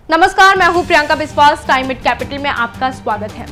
नमस्कार, मैं हूं प्रियंका बिस्वास। टाइम एट कैपिटल में आपका स्वागत है।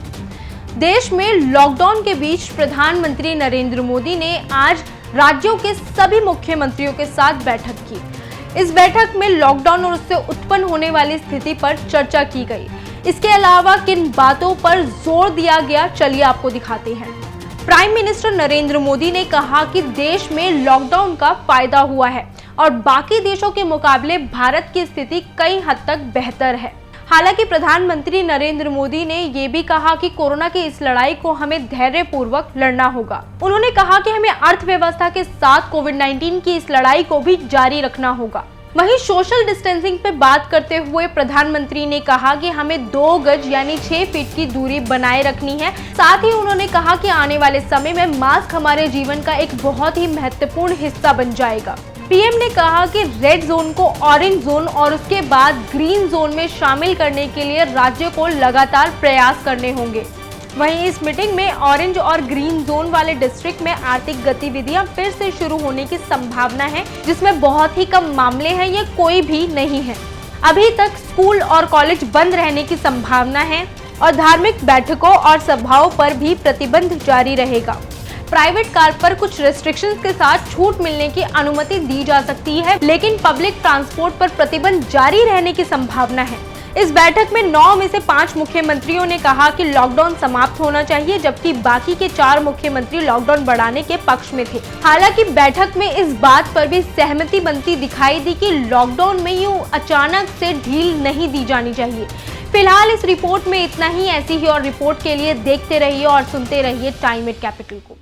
देश में लॉकडाउन के बीच प्रधानमंत्री नरेंद्र मोदी ने आज राज्यों के सभी मुख्यमंत्रियों के साथ बैठक की। इस बैठक में लॉकडाउन और उससे उत्पन्न होने वाली स्थिति पर चर्चा की गई। इसके अलावा किन बातों पर जोर दिया गया, चलिए आपको दिखाते हैं। प्राइम मिनिस्टर नरेंद्र मोदी ने कहा कि देश में लॉकडाउन का फायदा हुआ है और बाकी देशों के मुकाबले भारत की स्थिति कई हद तक बेहतर है। हालांकि प्रधानमंत्री नरेंद्र मोदी ने ये भी कहा कि कोरोना की इस लड़ाई को हमें धैर्यपूर्वक लड़ना होगा। उन्होंने कहा कि हमें अर्थव्यवस्था के साथ कोविड-19 की इस लड़ाई को भी जारी रखना होगा। वहीं सोशल डिस्टेंसिंग पे बात करते हुए प्रधानमंत्री ने कहा कि हमें 2 गज यानी 6 फीट की दूरी बनाए रखनी है। साथ ही उन्होंने कहा कि आने वाले समय में मास्क हमारे जीवन का एक बहुत ही महत्वपूर्ण हिस्सा बन जाएगा। पीएम ने कहा कि रेड जोन को ऑरेंज जोन और उसके बाद ग्रीन जोन में शामिल करने के लिए राज्यों को लगातार प्रयास करने होंगे। वहीं इस मीटिंग में ऑरेंज और ग्रीन जोन वाले डिस्ट्रिक्ट में आर्थिक गतिविधियां फिर से शुरू होने की संभावना है, जिसमें बहुत ही कम मामले हैं या कोई भी नहीं है। अभी तक स्कूल और कॉलेज बंद रहने की संभावना है और धार्मिक बैठकों और सभाओं पर भी प्रतिबंध जारी रहेगा। प्राइवेट कार पर कुछ रेस्ट्रिक्शंस के साथ छूट मिलने की अनुमति दी जा सकती है, लेकिन पब्लिक ट्रांसपोर्ट पर प्रतिबंध जारी रहने की संभावना है। इस बैठक में 9 में से 5 मुख्यमंत्रियों ने कहा कि लॉकडाउन समाप्त होना चाहिए, जबकि बाकी के 4 मुख्यमंत्री लॉकडाउन बढ़ाने के पक्ष में थे। हालांकि बैठक में इस बात पर भी सहमति बनती दिखाई दी कि लॉकडाउन में यूं अचानक से ढील नहीं दी जानी चाहिए। फिलहाल इस रिपोर्ट में इतना ही। ऐसी ही और रिपोर्ट के लिए देखते रहिए और सुनते रहिए टाइम एट कैपिटल को।